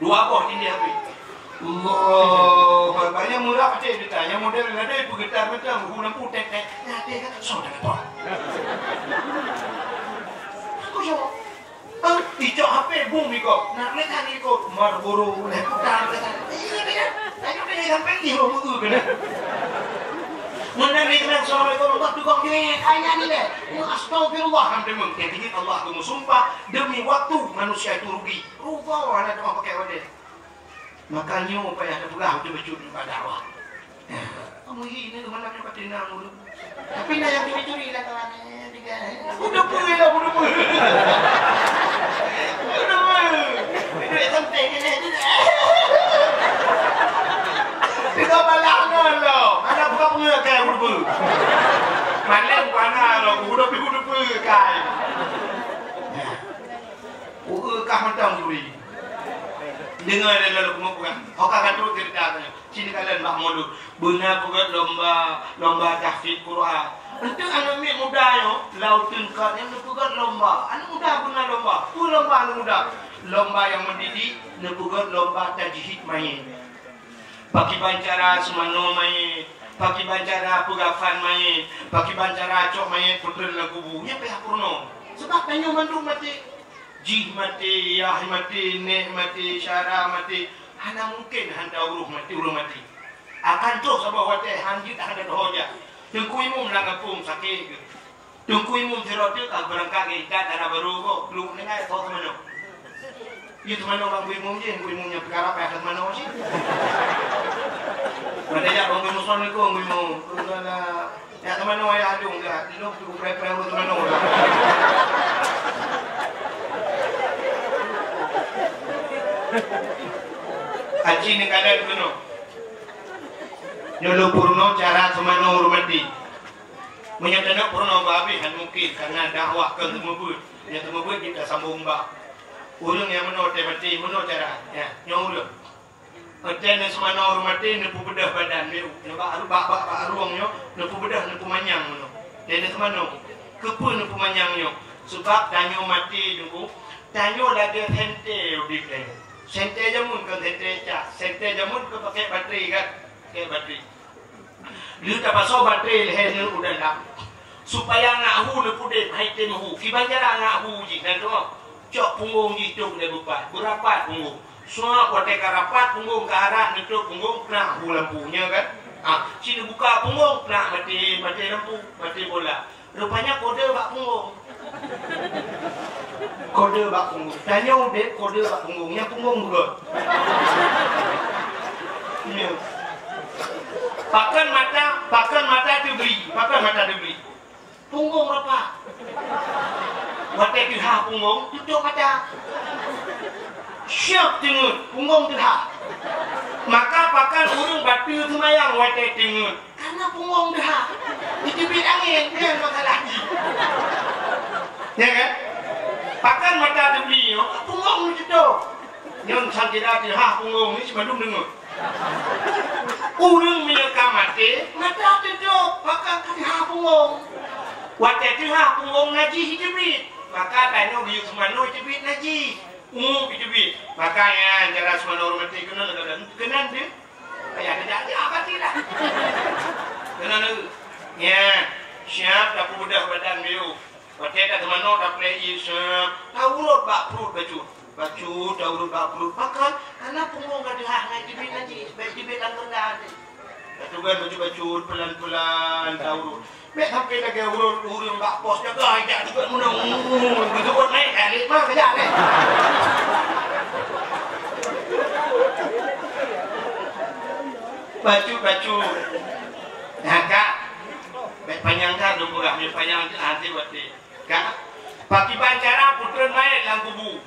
Dua boh ini habis. Allah, banyak murah macam itu tanya model ada itu gitar macam guna putek tek. Ada kan sudah betul. Aku jawab. Ijak HP bumi kok. Nak lihat ni kok Marlboro leh putar kan. Iya, ayo ni sampai ni lo betul kan. Mana ni kan soal itu Allah tukang ni kaya ni deh. Astagfirullah hamdem yang tinggi Allah tu sumpah demi waktu manusia itu rugi. Rupa ada cuma pakai wadah. Makanya apa yang ada pula tu bercuri pada dakwah. Kamu ini tu mana dapat tenang dulu. Tapi nak yang curi lah kawan. Udah pergi lah, udah pergi. Udah pergi. Duit penting ni. Tidak balangkan lo. Mana buka punya kaya udah pergi. Mana mana lo, udah pergi kaya. Kah macam curi. Dengar dia lalu kemudian. Okak kan tu ceritanya. Sini kalian mak mulut. Benar bukan lomba tahfidz Quran. Untuk anak muda yo, laut tingkat yang bukan lomba. Anak muda benar lomba. Tu lomba anak muda. Lomba yang mendidik, bukan lomba tajhid main. Bagi bancara semano main. Bagi bancara pegafan main. Bagi bancara cok main putera lagu bunya pihak purno. Sebab tanya mandu mati. Jih mati, yah mati, nek mati, syara mati. Hana mungkin handa uruh mati. Akan terus sebab wate hanjit ada dohoja. Tungku imum langapung sakit ke. Tungku imum sirotil tak berangkat ke ikat darah baru kok. Belum dengar tahu mana. Itu mana orang imum je, imumnya perkara apa yang mana sih? Mana ya orang imum soal itu orang imum. Ya teman orang yang ada enggak. Itu cukup prepare teman orang. Haji ni kalian kuno. Nyolo purno cara semano hormati. Menyatakan purno babi kan mungkin karena dakwah ke temubut. Ya temubut kita sambung mbak. Urang yang meno mati meno cara ya nyolo. Hotel ni semano hormati nepu bedah badan dia. Nampak bak ruang nyo nepu bedah nepu manyang meno. Jadi semano kepu nepu manyang nyo. Sebab tanyo mati nunggu. Tanyo lagi hente di play. Sente jamun ke sente cas. Sente jamun ke pakai bateri kan. Pakai bateri. Lu tak pasal bateri leher ni udah dah. Supaya ngahu le pudet hai tenuhu. Kibanjara ngahu ji dan tu. Cok punggung ji tung le bupat. Berapat punggung. Semua kotek rapat punggung ke arah nutup punggung kena lampunya kan. Sini buka punggung kena mati lampu, mati bola. Rupanya kode bak punggung. Kode bak punggung. Tanya udah kode bak punggungnya punggung juga. Pakan mata dibeli. Punggung berapa? Wate pilha punggung, tutup mata. Siap tingut, punggung pilha. Maka pakan urung batu semayang wate tingut. Karena punggung pilha. Dicubit angin, dia makan lagi. Ya kan? Pakan mata dibeli, punggung tutup. Yang sakira pilha punggung ni cuma dengut. Urung menyeka mati, mata tutup, pakai kena punggung. Waktu itu punggung naji hijabit. Maka tanya biu semano hijabit naji. Hijabit. Makanya cara semano mati kena dia. Kayak ada apa tidak? Kena tu. Ya, siap dah budak badan biu. Waktu itu semano dah play siap. Tahu lot bak perut baju. Baju daun bakul makan karena punggung ada hang jibit nanti jibit langgar ada. Ketugan baju pelan-pelan daun. Mek sampai lagi urut bak pos jaga ajak juga menung. Begitu pun naik kali mah kerja ni. Baju. Nah kak, mek panjang kan dulu kak, mek panjang nanti buat dia. Kak, pagi bancara putra naik langkubu.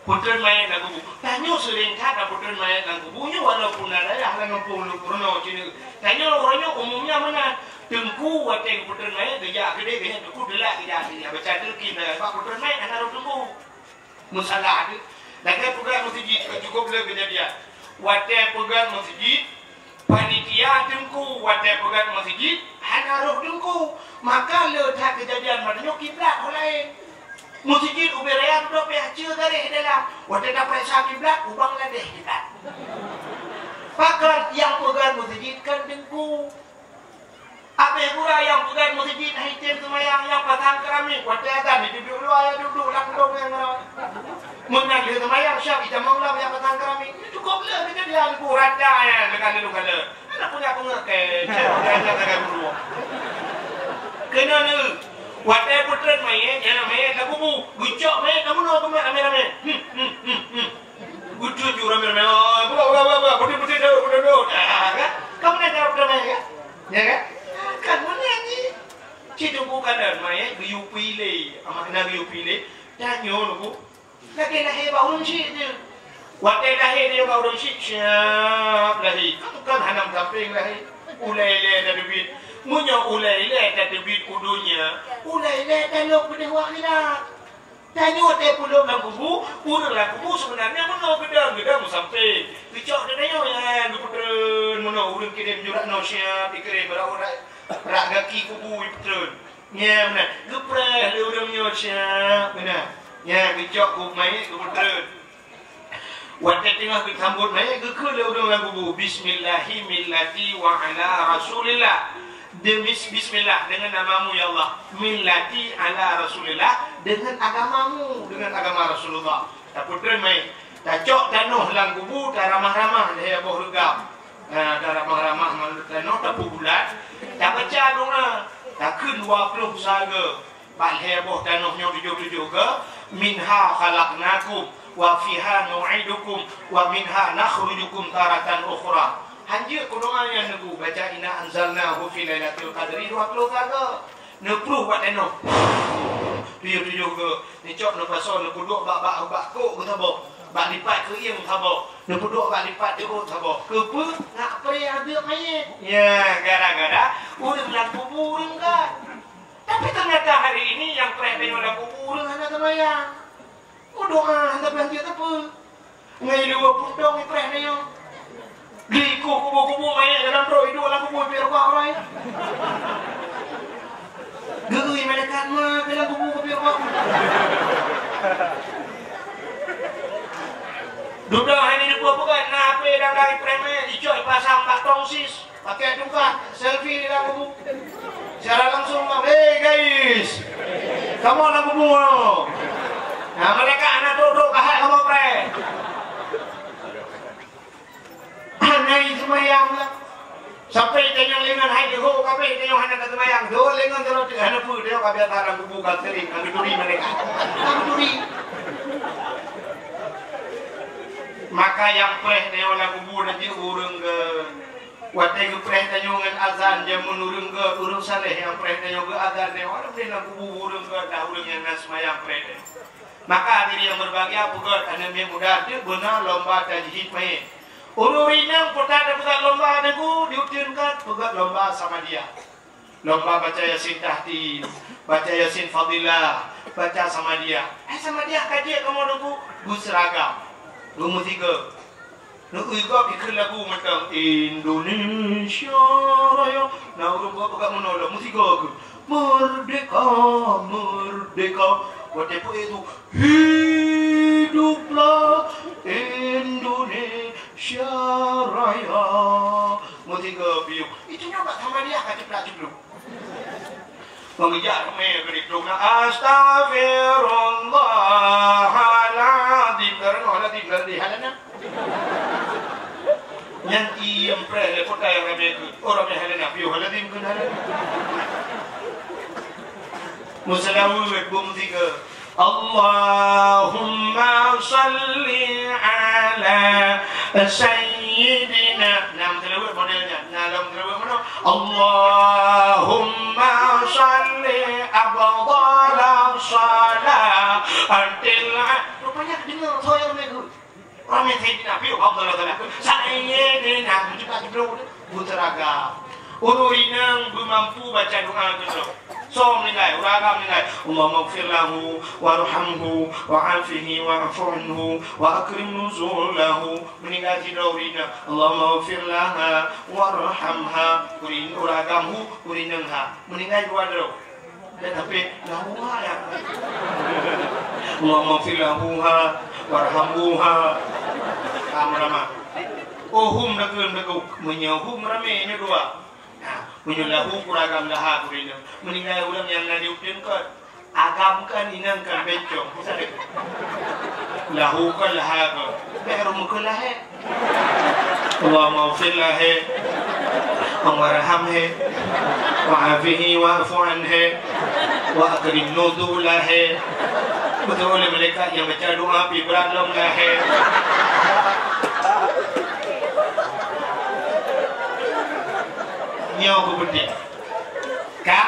Putran main lagu buku. Tanya sering kata putran main lagu bukunya walaupun ada yang ngampung lu purno cini. Tanya orangnya umumnya mana? Tengku wateng putran main gaya gede gaya tengku delak gaya dia baca terkin dah. Pak putran main anak tengku. Masalah ada. Lagi pegang masjid cukup lebih dia. Wateng pegang masjid panitia tengku wateng pegang masjid anak tengku. Maka letak kejadian maknanya kiblat lain. Masjid uberaya tu pe haji dari dalam. Waktu dapat kiblat ubang ladeh kiblat. Pakar yang pegang masjid kan dengku. Apa pura yang pegang masjid haitim semayang yang pasang keramik. Waktu ada di duduk luar duduk langdong yang mana. Menang dia semayang syab kita maulah yang pasang keramik. Itu cukup lah dengan dia aku rada ya dengan lu kala. Anak punya pengerti. Dia jangan dulu. Kena ni. Waktu putran main, jangan main lagu bu. Gucok main kamu nak rame-rame. Gucok ju rame-rame. Buka. Putih-putih dah. Kan? Kamu nak jawab rame kan? Ya kan? Kan mana ni? Cik tu bukan dah main biu pilih. Amak nak biu pilih. Tanya lu. Lagi lahir baru cik dia. Waktu lahir dia baru cik siap lahir. Kamu kan hanam samping lahir. Ulai-ulai dah duit. Munya ulai-ulai dah duit kudunya. Ulai-ulai dah lok pada wakilak. Tanya hotel pulau Lampu, pulau Lampu sebenarnya mana gedang sampai. Kecok dia tanya ya, guputren mana urang kirim jurak no siap dikirim orang rak gaki kubu putren. Ya mana, gepreh le urang nyo siap mana. Ya kecok ku mai guputren. Waktu tengah disambut mai geku le urang Lampu. Bismillahi millati wa ala rasulillah. Bismillah dengan namamu ya Allah. Millati ala Rasulillah dengan agamamu, dengan agama Rasulullah. Tak putren mai. Tak cok tanuh lang kubu tak ramah-ramah dia boh regam. Tak ramah-ramah tanuh tak bulat. Tak baca doa. Tak keun 20 saga. Bal heboh tanuhnya 7 ke. Minha khalaqnakum wa fiha nu'idukum wa minha nakhrujukum taratan ukhra. Hanya doa yang nagu baca inna anzalnahu fi lailatul qadri 20 saga. Nepruh buat teno. 7 ke. Ni cok no pasal no puduk bak ko ke tabo. Bak lipat ke ieng tabo. No puduk bak lipat ke tabo. Ke pe nak pre ada mayit. Ya, gara-gara urang lang kubur kan. Tapi ternyata hari ini yang pre teno lang kubur hanya terbayang. Doa hendak belanja apa? Ngai 20 dong pre teno. Di kubu-kubu main dalam bro hidup dalam kubu biar kau orang. Gui malaikat mah dalam kubu biar kau. Duda ini dua bukan nape dan dari preme dicoy pasang tak tongsis pakai tungkat selfie di dalam kubu. Secara langsung hey guys, kamu dalam kubu. Nah mereka anak duduk kahak kamu pre. Hanai semayang lah. Sampai tanyang lengan hai dia ho kape tanyang hana kata semayang. Do lengan terus hana pu dia kabe tarang bubu kal sering kami duri mereka. Kami duri. Maka yang preh dia orang bubu nanti urung ke wate ke preh tanyang azan dia menurung ke urung saleh yang preh tanyang ke azan dia orang dia bubu urung ke dah urung yang semayang preh dia. Maka diri yang berbahagia pugat anda yang muda dia benar lomba tajhid main. Ururina putah dapat lomba adaku diutirkan pegat lomba sama dia. Lomba baca Yasin tahti, baca Yasin fadilah, baca sama dia. Sama dia kaji kamu adaku seragam. Lumut 3. Nak juga pikir lagu macam Indonesia Raya. Nah urut gua pegat menolong musik aku. Merdeka, merdeka. Waktu itu hiduplah Indonesia Raya. Mutiga biu. Itu nyoba sama dia kata pelajur dulu. Mengejar kami beritung. Astaghfirullahaladzim. Karena ada di halana. Yang iem pre kota yang kami orang yang halana biu haladzim kan halana. Musalamu bum 3. Allahumma salli ala sayyidina. Nam telawat modelnya. Nam telawat mana? Allahumma salli abdala salat antil. Rupanya dengar saya mereka. Ramai sayyidina biu abdala salat. Sayyidina juga dibelum buteragam. Ururinang bermampu baca doa gitu. So meninggal, uragam meninggal. Allahumma ighfir lahu warhamhu wa'afihi wa'fu anhu wa akrim nuzulahu. Meninggal tidak urina. Allahumma ighfir laha warhamha. Urin uragamhu urinangha. Meninggal dua dulu. tapi lahuha ya. Allahumma fil lahuha warhamhuha. Amrama. Hum dakeun menyahum ramenya dua. Nah, menyelahu kuragam laha kurina. Meninggal ulang yang ngadiupkeun ke agamkan inangkan bencong. Lahu kan laha ke. Baru muka lahe. Allahumma fil lahe. Warhamhe. Wa'afihi wa'fu anhe. Wa'akrim nudulahe. Betul oleh mereka yang baca doa pi berat lam lahe. Nyawa berhenti. Kak,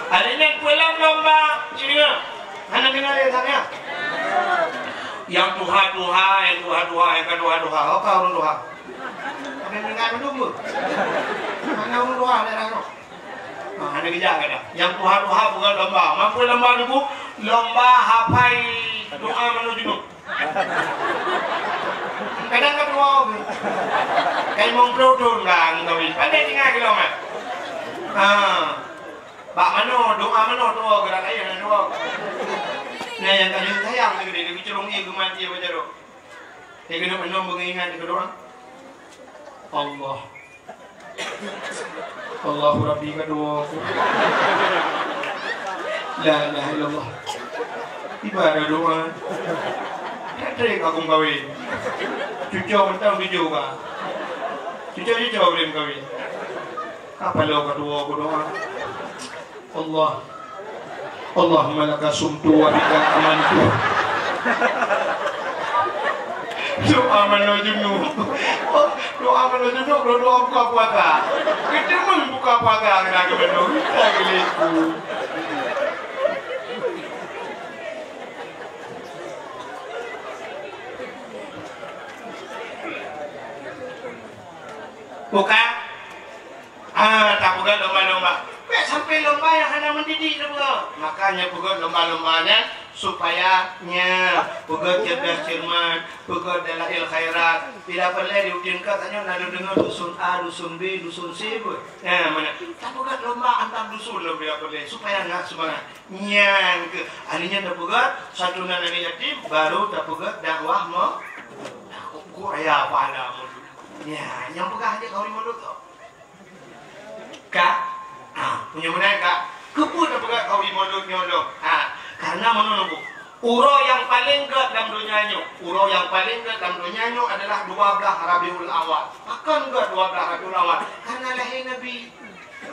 ada yang pulang lomba, sini nggak? Mana kenal ya sana? Yang duha, yang kedua, oh kau orang duha. Ada yang nggak menunggu? Mana orang duha ada orang? Ada kerja ada. Yang duha bukan lomba. Mampu lomba dulu, lomba hafai doa menuju. Kadang kedua, kayak mengproduksi ngang kawin. Pandai tinggal kita mat. Pak mano doa mano doa gerak aja doa. Nah yang kalian sayang segede dia bicara ibu mati apa jaro. Yang kena menung mengingat itu doa. Allah. Allahu Rabbi kedua. La ilaha illallah. Ibadah doa. Kadang aku kawin. Cucu mentang cucu kah? Cucu belum kawin. Apa lo kedua doa? Allah, Allahumma laka sumtu wa bika amantu. Doa menuju doa menuju doa buka puasa. Kita pun buka puasa kena kebenar. Lagi leku. Bukan? Tak bukan lomba-lomba. Sampai lomba yang hanya mendidik juga. Makanya bukan lomba-lombanya supaya bukan cerdas cermat, bukan dalail khairat. Tidak perlu diutin katanya lalu dengar dusun A, dusun B, dusun C. Mana? Tak bukan lomba antar dusun lebih apa boleh supaya nggak semangat. Ke ahlinya tak bukan satu anak yatim baru tak bukan dakwah mau. Kok ya pada ya, yang pegang aja kau mulut tu. Kak, punya mana kak? Keput dah pegang kau mulut nyolong. Karena menunggu. Uro yang paling dekat dalam dunianya, adalah 12 Rabiul Awal. Akan ke 12 Rabiul Awal? Karena lahir Nabi.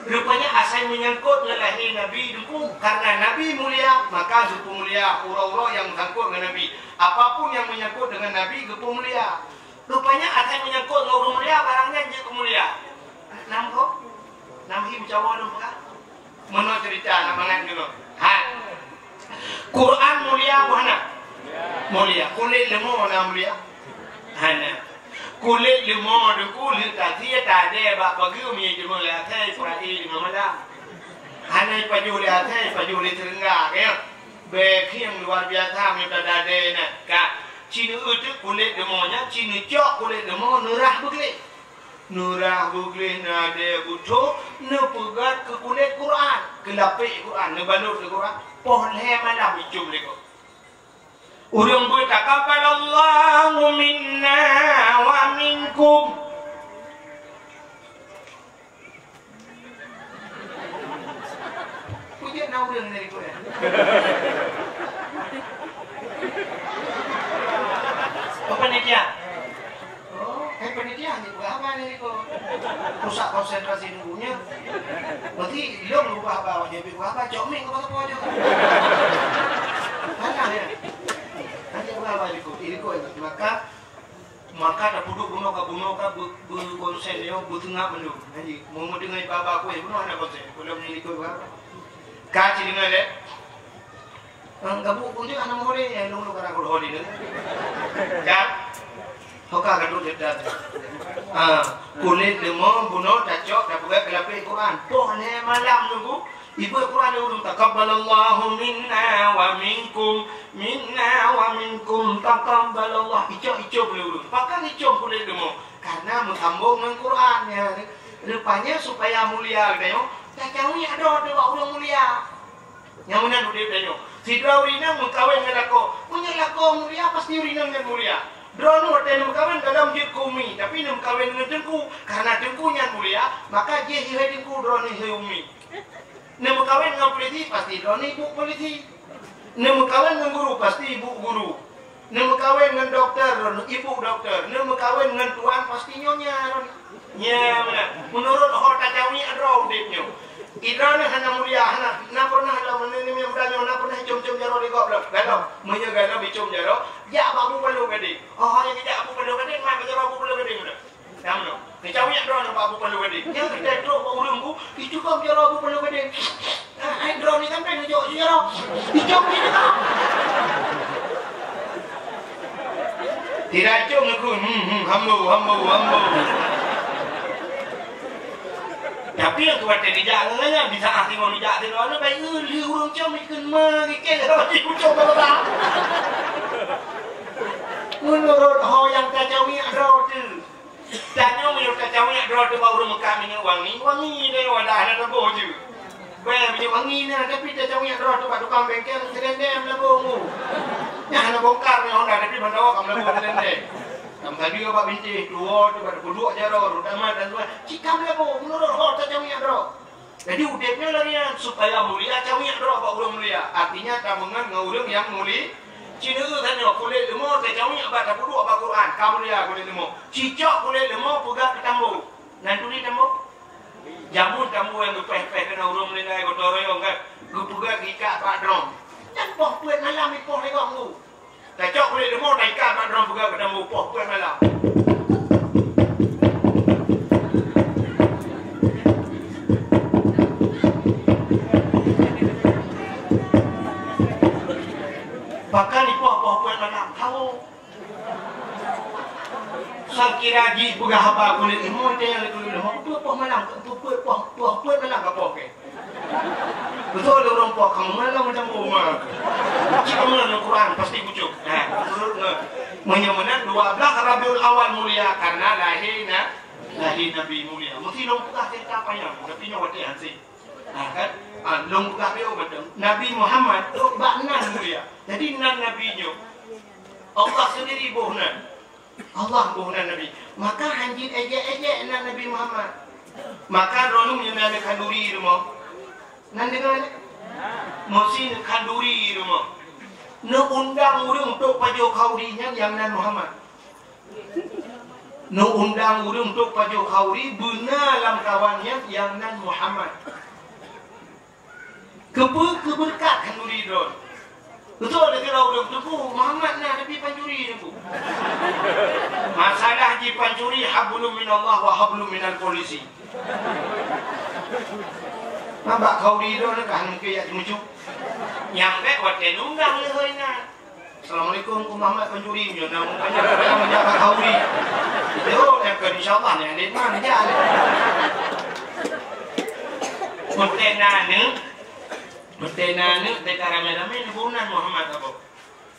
Rupanya asal menyangkut dengan lahir Nabi itu karena Nabi mulia, maka gepu mulia. Uro-uro yang menyangkut dengan Nabi, apapun yang menyangkut dengan Nabi gepu mulia. Rupanya ada menyangkut dengan mulia barangnya je mulia. Nampak? Nampak Jawa dong kan? Menurut cerita namangan dulu. Quran mulia mana? Mulia. Kulit lemah mana mulia? Hana. Kulit lemah tu kulit tadi tak ada bak bagi umi cuma lihat saya Quran di mana? Hana pajuli Terenggah kan? Beki yang luar biasa minta dada nak. Kak. Cina itu kulit lemahnya, Cina cok kulit lemah nurah bugli nade buto nepegat ke kulit Quran, ke lapik Quran, nebalut ke Quran, pohon malam hijau lego. Urang buat taqabbalallahu minna wa minkum. Pujian urang dari Quran. Panitia. Panitia ni buat apa ni kau? Rusak konsentrasi nunggunya. Berarti lo lupa apa? Jadi buat apa? Coming kau apa aja? Mana ya? Nanti buat apa ni kau? Ini kau maka dah puduk bunuh ka berkonsen dia bertengah menu. Nanti mau dengar bapa aku bunuh anak konsen. Belum ni kau buat apa? Kaci dengar deh. Gabuk pun dia anak murid yang lu karang lu holi ni. Kan? Hoka kadut dedat. Kulit lemah bunuh cacok dah buka kelapik Quran. Pohon malam nunggu. Ibu Quran dia urung taqabbalallahu minna wa minkum taqabbalallah. Icok boleh urung. Pakai icok kulit lemah karena menghambung dengan Quran ya. Rupanya supaya mulia tengok. Cacang ni ada orang mulia. Yang mana dia tanya. Si Draurina mengkawin dengan aku. Punya lako mulia pasti urina dengan mulia. Drone waktu nak kahwin dalam dia kumi, tapi nak kahwin dengan tengku, karena tengkunya mulia, maka dia hidup tengku drone hidup umi. Nak kahwin dengan polisi pasti drone ibu polisi. Nak kahwin dengan guru pasti ibu guru. Nak kahwin dengan dokter, ibu dokter. Nak kahwin dengan tuan pasti nyonya. Ya mana? Menurut hotel jauhnya ada udipnya. Idra ni hana mulia hana, na pernah ada menini membranya, na pernah cium-cium jaro di goblok. Galau, menjaga bicum jaro. Ya babu perlu gede. Oh yang tidak babu perlu gede, mai baca babu perlu gede mana? Namno. Ni cawnya drone babu perlu gede. Yang kita drone babu urungku, itu kau jaro babu perlu gede. Ai drone ni sampai ngejo jaro. Dicom ni tak. Tidak cium aku. Hambo. Tapi yang kuat di jalan lah, bisa asing orang di jalan tu, baik liu orang cam ikan mah, ikan orang cikgu coba lah. Menurut ho yang kacawi ada tu, tanya menurut kacawi ada tu baru Mekah minyak wangi ni wadah ada tu je. Baik minyak wangi ni, tapi kacawi ada tu kat tukang bengkel sedendem lah bohong. Yang nak bongkar ni orang tapi bandawa kamu lah bohong sedendem. Kamu tadi apa binti dua tu pada puluh jaro utama dan dua cikam lebo menurut hal cawi adro. Jadi udepnya lagi supaya mulia cawi adro apa urang mulia. Artinya tamungan ngurang yang muli. Cina tanya kulit lemo cawi apa tak puluh apa Quran. Kamu mulia kulit lemo. Cicak kulit lemo pegang ketambu. Nanti ni tambu. Jamu tambu yang gepeh-peh kena urang mulia kotor yang kan. Gepuga kika padrong. Dan poh puan malam ni poh legok mu. Tak cok kulit lemah tak ikan mak drone pegang ketemu poh puan malam. Bahkan ni poh puan malam tahu. Sang kira ji pegang haba kulit lemah dia yang kulit lemah poh malam poh puan malam ke poh ke. Betul orang poh kamu malam macam rumah. Jika menurut Quran pasti kucuk. Menyemenan 12 Rabiul Awal mulia karena lahir Nabi mulia. Mesti longkah cerita apa yang tapi nyawat dia sih. Kan? Longkah dia betul. Nabi Muhammad baknan mulia. Jadi nan nabinya Allah sendiri bohnan. Allah bohnan Nabi. Maka hanjit ejek nan Nabi Muhammad. Maka rolum yang ada kanduri rumah. Nan dengar mesin kanduri rumah. No undang urung untuk pajo kaurinya yang nan Muhammad. No undang urung untuk pajo kauri benar lam kawannya yang nan Muhammad. Keberkat kanduri don. Betul ada kira urung tu Muhammad nah tapi pancuri tu. Masalah ji pancuri hablum minallah wa hablum minal polisi. Mabak kauri don kan ke ya muncul. Yang baik buat dia undang le hoi na. Assalamualaikum ku Muhammad pencuri punya nama banyak menjaga kauri. Itu yang ke insyaallah ni ada mana dia. Mutena ni dekat ramai-ramai ni bukan Muhammad apa.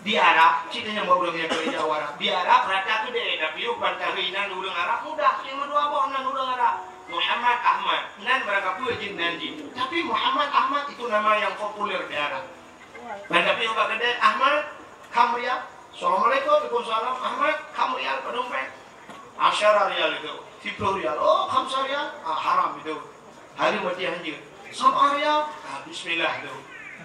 Di Arab, ceritanya bawa orang yang dari Jawa Arab. Di Arab rata tu dia tapi bukan tahinan urang Arab mudah. Cuma dua bohnan urang Arab. Muhammad Ahmad. Nan berapa puluh jin dan jin. Tapi Muhammad Ahmad itu nama yang populer di Arab. Dan tapi ubah kedai Ahmad Kamrial. Assalamualaikum Waalaikumsalam. Ahmad Kamrial pedompet. 10 rial itu. 10 rial. Oh 5 rial. Haram itu. Hari mati anjir. 10 rial. Bismillah itu.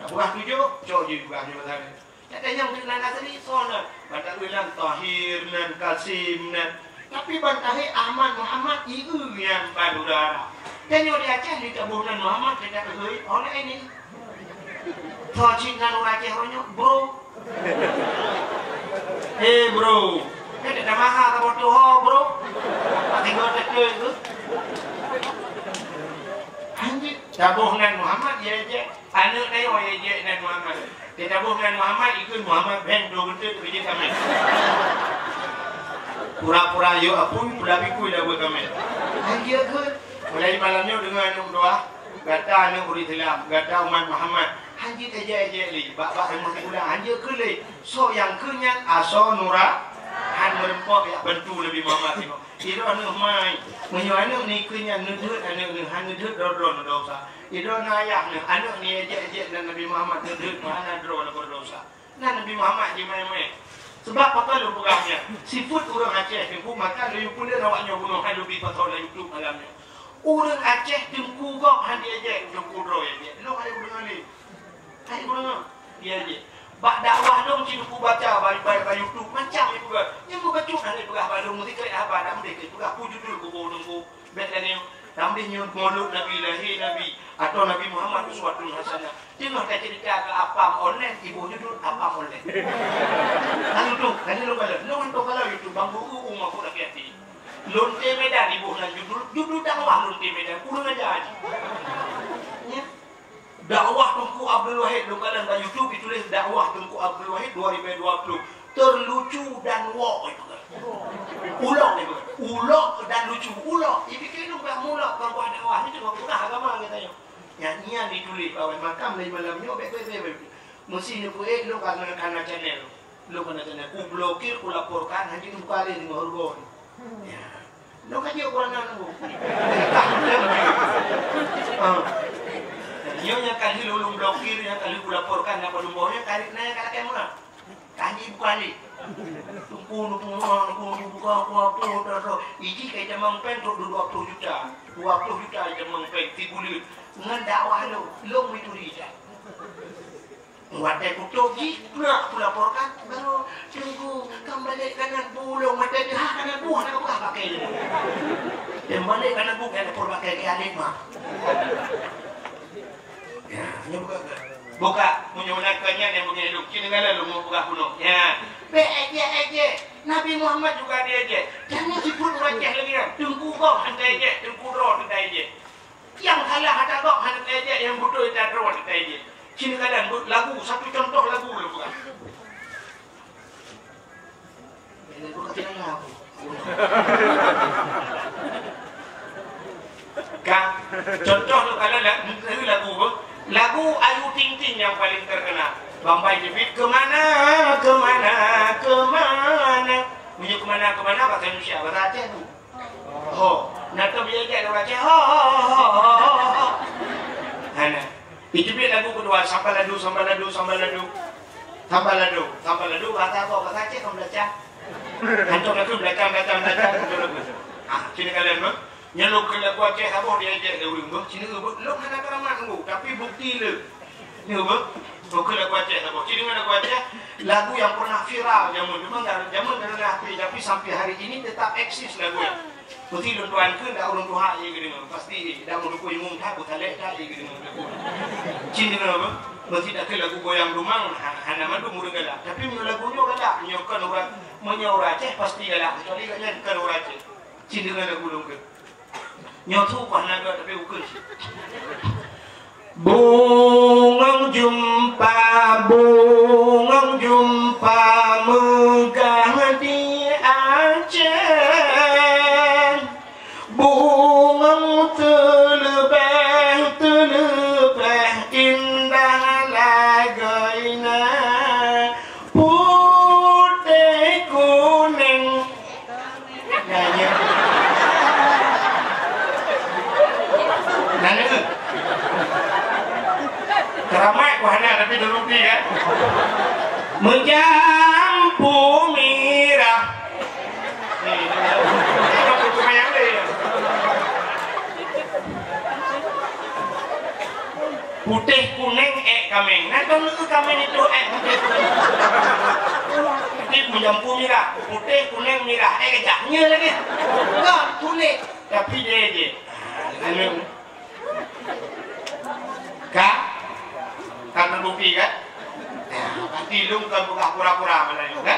Buah 7. Cok je buah 7 tadi. Katanya untuk nak tadi soal. Bantak bilang Tahir dan Kasim dan tapi bantahi Ahmad Muhammad itu yang bandura. Dan yang di Aceh di Tabunan Muhammad tidak kehoi oleh ini. Tocik dengan orang Aceh orangnya bro. Bro. Tidak mahal kamu tu bro. Tinggal tekil itu. Anjir. Tabunan Muhammad ya je. Anak dia orang je dan Muhammad. Tabunan Muhammad ikut Muhammad ben dua bentuk kerja kami. Pura-pura yo apun pula biku dah buat kami. Dia ke mulai malamnya dengan doa kata anak uri Islam, kata umat Muhammad. Hanji aja li, bak yang mesti ulang hanji ke li. So yang kenyan aso nura han merempo kok ya bantu Nabi Muhammad itu. Itu anu mai. Menyo anu ni kunya nudut anu nudut dodon dosa. Itu ngayah anu ni ejek dan Nabi Muhammad nudut mana dro dosa. Nah Nabi Muhammad je mai-mai. Sebab apa lu pegangnya? Sifut orang Aceh tengku makan lu pun dia awaknya bunuh halu bi pasal YouTube malamnya. Orang Aceh tengku kok han dia ejek tengku dro ejek. Lu ada bunuh ni. Hai bunuh. Dia ejek. Bak dakwah dong ci ku baca bari YouTube macam itu juga. Yang ku baca hari pegah balung mesti kira apa dak mesti pegah ku judul ku bolong ku betane tambah nyun maulud Nabi lahir Nabi atau Nabi Muhammad uswatun hasanah. Tengok tak cerita ke apa online ibu judul apa online. Lalu tu, kan lu kalau YouTube bang buku umah ku dak hati. Lonte Medan ibu nan judul dakwah Lonte Medan kurang aja. Ya. Dakwah Tunku Abdul Wahid lu kalian di YouTube ditulis dakwah Tunku Abdul Wahid 2020 terlucu dan wok itu kan. Ulok itu. Ulok dan lucu. Ulok. Ini kan lu enggak mulak dakwah dakwah ini cuma pura agama katanya. Nyanyian ditulis bahwa makam dari malamnya bebe. Mesti lu lu kana channel. Lu kana channel ku blokir ku laporkan hanya lu kali di Horgon. Ya. Lu kan dia kurang anu. Nyonya kali lu blokir yang kali ku laporkan apa lumbohnya kali naik kali mana? Kali kali. Tunggu iki kayak jamang pen tu 20 juta. 20 juta jamang pen tibulir. Ngan dakwah lu itu dia. Wadah kutogi nak ku laporkan baru tunggu kembali kanan bulung mata dia kanan buah nak buka pakai. Kembali kanan buah nak pakai ke alik mah. Ya, buka menyunakannya yang begini duk kini ngala lu mau buka kuno. Ya. Eje. Nabi Muhammad juga dia eje. Jangan disebut rajah lagi kan. Tunggu kok hantai eje, tunggu ro hantai eje. Yang salah hata kok hantai eje, yang betul itu ro hantai eje. Kini kalian lagu satu contoh lagu lu bukan. Ini bukan lagu. Kan contoh lu kalian lagu lagu Ayu Ting Ting yang paling terkenal. Bang Pai Jepit kemana punya kemana bahasa Indonesia bahasa Aceh tu. Nak biar dia orang Aceh. Hana. Itu dia lagu kedua sambal ladu bahasa apa bahasa Aceh kamu baca. Hantar lagu belakang. Sini kalian ber. Nyeluk ke lagu Aceh apa dia ajak dia urang sini ber. Lu hana keramat tu tapi bukti le. Ni ber. Bukan lagu Aceh apa. Sini lagu Aceh lagu yang pernah viral zaman tapi sampai hari ini tetap eksis lagu. Mesti tuan ke dah orang tua ye gini pasti dah orang tua umum tak butalek tak ye gini lagu. Sini apa? Mesti dah ke lagu goyang rumang hana madu murung galak. Tapi lagunya galak nyokan orang menyor Aceh pasti galak. Kecuali kan kan orang Aceh. Sini lagu dong ke. Nyotu panaga tapi bukan. Bungang jumpa megah di Aceh. Bungang terlebih indah lagainya. Putih kuning. Nanya ke? Keramai wahana tapi dulu dia kan. Menjampu mirah. Nih, ini cuma yang ni. Putih kuning kameng. Nah kalau itu kameng itu putih kuning. Ini menjampu mirah. Putih kuning mirah. Kejaknya lagi. Enggak kuning. Tapi dia je. Anu. Kak. Kan terbukti kan? Pasti lu kan buka pura-pura mana juga.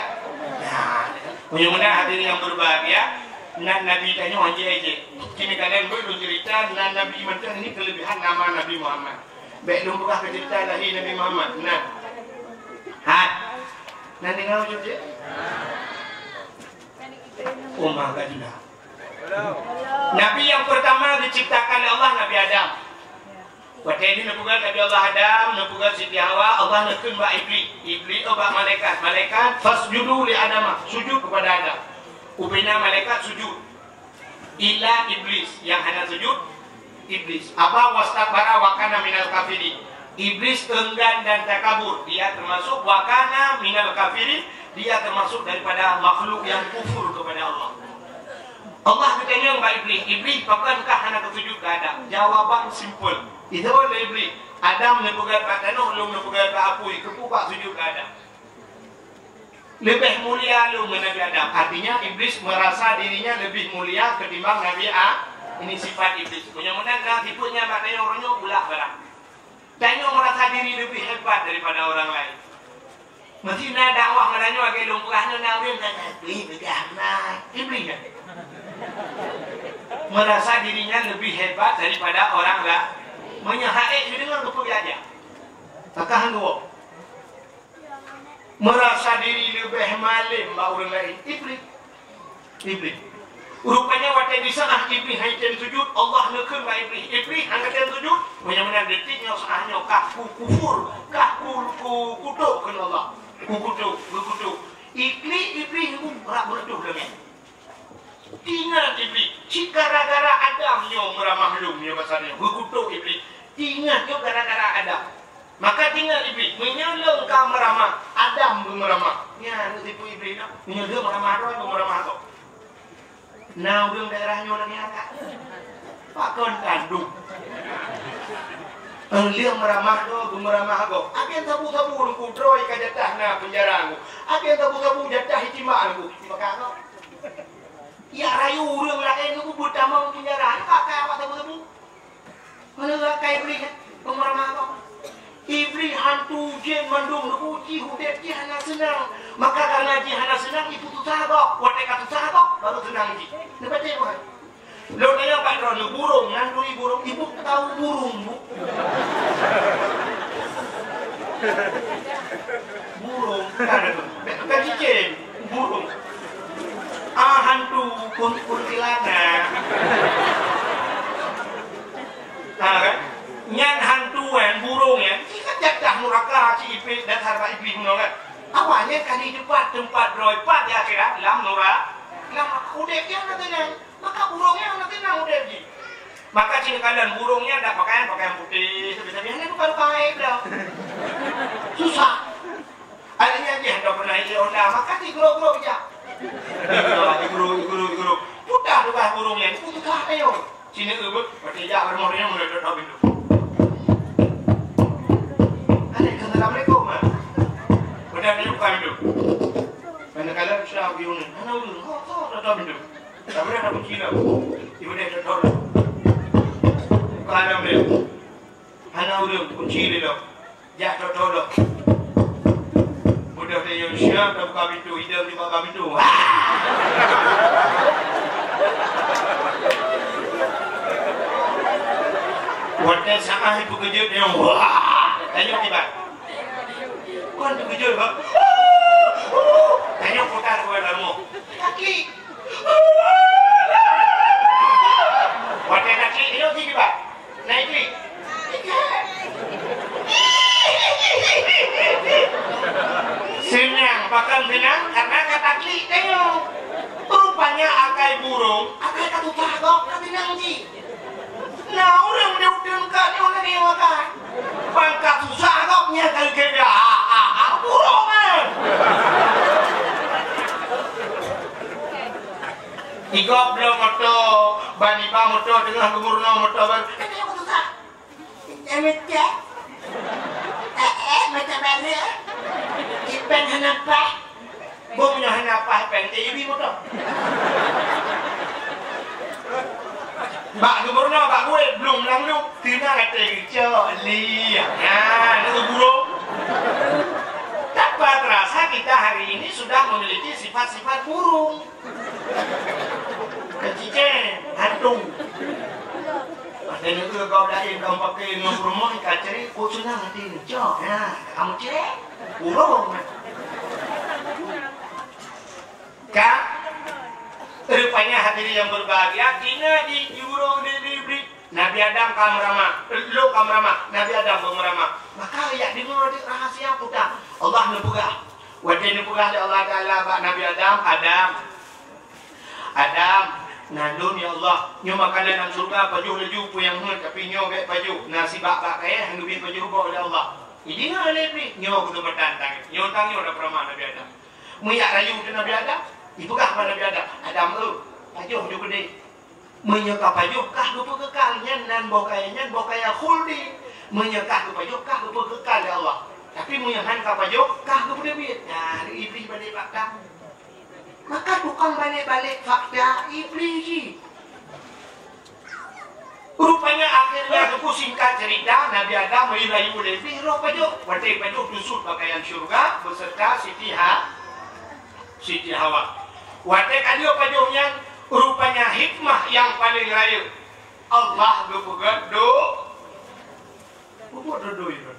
Mudah-mudahan hadirin yang berbahagia. Nabi tanya aja. Kini kalian boleh cerita Nabi Iman ini kelebihan nama Nabi Muhammad. Baik lu buka cerita lahir Nabi Muhammad. Nanti ngau juga. Umah gajilah. Nabi yang pertama diciptakan oleh Allah Nabi Adam. Pada ini nabukan Nabi Allah Adam, nabukan Siti Hawa, Allah nakun ba Iblis obat malaikat. Malaikat fasjudu li Adam, sujud kepada Adam. Upina malaikat sujud. Illa iblis yang hanya sujud iblis. Apa wastakbara wa kana minal kafirin. Iblis enggan dan takabur. Dia termasuk wa kana minal kafirin. Dia termasuk daripada makhluk yang kufur kepada Allah. Allah bertanya kepada iblis, iblis bukankah hanya sujud ke Adam? Jawaban simple. Itu oleh iblis. Adam nepugat ke tanah, lu nepugat ke api, kepupak sujud ke Adam. Lebih mulia lu Nabi Adam. Artinya iblis merasa dirinya lebih mulia ketimbang Nabi A. Ini sifat iblis. Mudah-mudahan tipenya maknanya orangnya ulah barang. Tanya merasa diri lebih hebat daripada orang lain. Mesti nak dakwah menanya bagi lumpuhnya Nabi kata iblis bagaimana? Iblis kan? Merasa dirinya lebih hebat daripada orang lain. Menyahai dengan lupa aja. Maka hanggu. Merasa diri lebih malim mbak orang lain. Iblis. Rupanya waktu di sana iblis haitan sujud, Allah nekun mbak iblis. Iblis haitan sujud, benar-benar detiknya sahnya kah kufur, kah kutuk ke Allah. Kutuk. Iblis itu berat bertuh dengan. Tinggal iblis. Jika gara-gara Adam nyo meramah lu, nyo pasarnya. Kutuk iblis. Tinggal nyo gara-gara Adam. Maka tinggal iblis menyolong kau meramah, Adam meramah. Ya, nu tipu iblis nak. Menyolong meramah tu, meramah tu. Nah, urang daerahnya lagi agak. Pak kon kandung. Liang meramah tu, meramah aku. Agen tabu-tabu aku droi ka jatah na penjara aku. Agen tabu-tabu jatah hitimak aku. Maka aku. Ya rayu urang lain aku buta mau penjara. Kakak awak tabu-tabu. Mana lah kai iblis meramah aku. Iblis hantu jin mandung uji hudep jihana senang. Maka karena jihana senang ibu tu sahabat. Watek kata sahabat baru senang ji. Nampak tak bukan? Lo tanya Pak Ron, burung ngandui burung. Ibu tahu burung bu. Burung kan cicing burung. Hantu kuntilanak. Kan? Nyan hantuan burung ya, kita jatah nuraka si iblis dan harba iblis menolak. Awalnya kali depan tempat roipat ya kira lam nuraka, lam udepnya nak tenang, maka burungnya nak tenang udepnya. Maka cina kalian burungnya ada pakaian putih, sebisa-bisanya bukan kain dah. Susah. Adanya dia hendak pernah isi onda, maka digro-gro aja. Digro. Putar tu bah burungnya, putar ayo. Cina ubut, bertijak bermornya mulai duduk pintu. Assalamualaikum. Benar ni bukan itu. Mana kalau sudah biru ni, mana ulu? Oh, dah bintu. Tapi dah kunci dah. Ibu dia dah tahu. Kalau dia, mana ulu kunci dia dah. Jatuh tahu dah. Budak dia yang siap dah buka pintu, hidung juga buka pintu. Waktu sangat ibu kejut dia, wah, tanya tiba. Kan terkejut kan? Tanya putar ke dalammu. Kaki. Waktu kaki itu tinggi pak. Naik ni. Senang, bakal senang karena kaki tengok. Rupanya akai burung, akai katu cagok, kaki nangji. Nah orang dia udah ni orang ni makan. Pangkat susah koknya kalau kena burung kan. Igop belum moto, bani pa moto tengah gumurno moto ber. Kena aku susah. Emet ya. Macam mana? Ipen henapa? Bomnya henapa? Ipen TV moto. Bak gubernur bak gue belum lalu tina kata kerja li ya itu burung. Tanpa terasa kita hari ini sudah memiliki sifat-sifat burung, kecicing, hantu. Dan itu kau lain kau pakai ngomong kacari kucingnya nanti jauh ya kamu cek burung. Kak. Rupanya hadirin yang berbahagia, tinggal di burung di Nabi Adam kamrama, lu kamrama, Nabi Adam kamrama. Maka ya dengar rahasia putar. Allah nebugah. Wajah nebugah oleh Allah Taala bak Nabi Adam. Allah nyo makanan dalam surga pajuh laju pu yang hut tapi nyo be pajuh nasi bak kaya hang bin pajuh ba oleh Allah ini ngale pi nyo kudu matantang nyo tang nyo da prama Nabi Adam muyak rayu tu Nabi Adam ipukah pada Nabi Adam pajuh jo gede menyekah pajuh kah lupa kekal nyan bokaya khuldi menyekah lupa pajuh kah lupa kekal ya Allah tapi munyahan ka pajuh kah lupa debit nah iblis balik fakta maka tukang balik fakta iblis rupanya akhirnya aku singkat cerita Nabi Adam merayu lebih roh pajuh berarti pajuh dusut pakaian syurga beserta Siti Hawa wadah kadio pajuhnya rupanya hikmah yang paling raya Allah gepegat do itu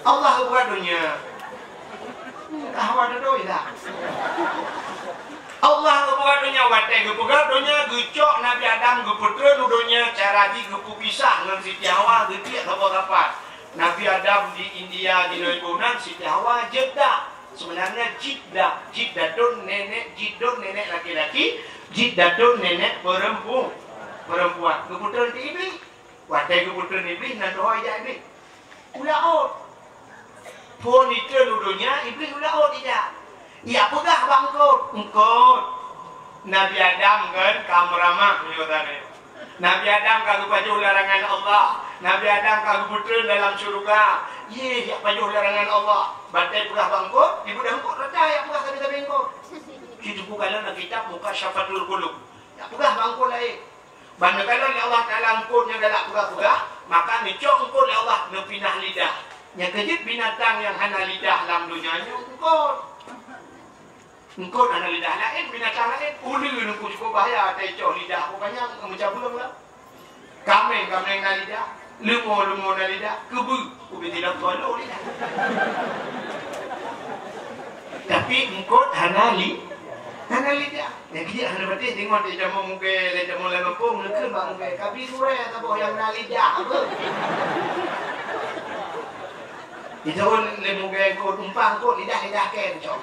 Allah gepegat donya Hawa do dah Allah gepegat donya wadah gepegat donya gecok Nabi Adam gepetreun donya cara di gepu pisah dengan Siti Hawa gede apa Nabi Adam di India di Lebanon Siti Hawa Jeddah sebenarnya jiddatun nenek laki-laki jiddatun nenek perempuan keputusan di iblis wadai keputusan iblis dan doa ya iblis ulaut pun itu nuduhnya iblis ulaut iya pegah bangkut engkau Nabi Adam kan kameramak nyatanya Nabi Adam kagak pajuh larangan Allah Nabi Adam kagak putra dalam surga ya pajuh larangan Allah batai pegah bangkut ibu dah bangkut rata ya pegah sabi-sabi bangkut kita buka dalam kitab muka syafatul qulub ya pegah bangkut lain banda kalau Allah Ta'ala angkutnya galak pegah-pegah maka nicok angkut Allah nepinah lidah yang kejut binatang yang hana lidah dalam dunia engkau ada lidah lain, binatang lain, ulu nunggu cukup bahaya, teco lidah, pokoknya macam belum lah. Kameng na lidah, lungo na lidah, kebu, ubi tidak tolong lidah. Tapi engkau hana lidah. Yang kita hana berarti tengok dia jamu mungkin, dia jamu lama pun, mungkin bang mungkin kabi sore atau yang na lidah apa? Itu pun mungkin engkau tumpang, engkau lidah kencok.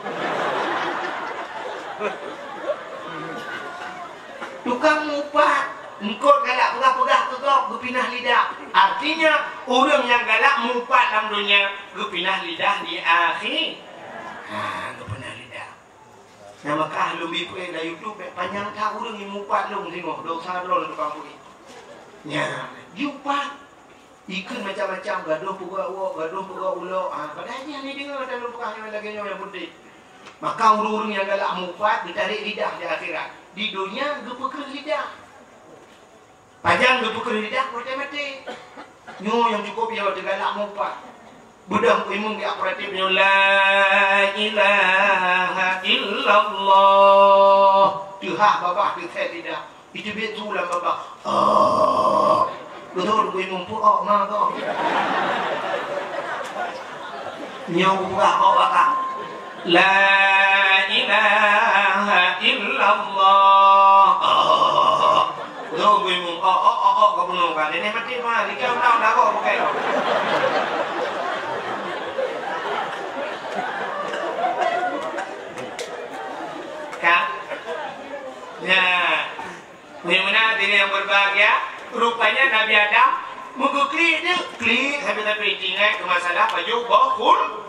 Tukang mupat engkau galak pegah-pegah tutup gepinah lidah artinya orang yang galak mupat dalam dunia gepinah lidah di akhir gepinah lidah nah maka lebih pun dari YouTube panjang tak orang yang mupat lu tengok dosa dulu tukang bui ya jupat ikan macam-macam gaduh pegah ulo padahal ni dengar dalam pegahnya lagi yang putih maka urung-urung yang galak mufat ditarik lidah di akhirat di dunia gepeker lidah panjang gepeker lidah mati nyo yang cukup ya galak mufat budak imum di operatifnya la ilaha illallah tuha babah di tidak itu betul lah babah betul imum pun mah kau nyo buka bakal La ilaha illallah. Gue mau kau bunuh kan? Ini mati mah, dikau tahu dah kau pakai. Kan? Nah, bagaimana diri yang berbahagia? Rupanya Nabi Adam mengukli dia, klik habis-habis ingat ke masalah baju bokul.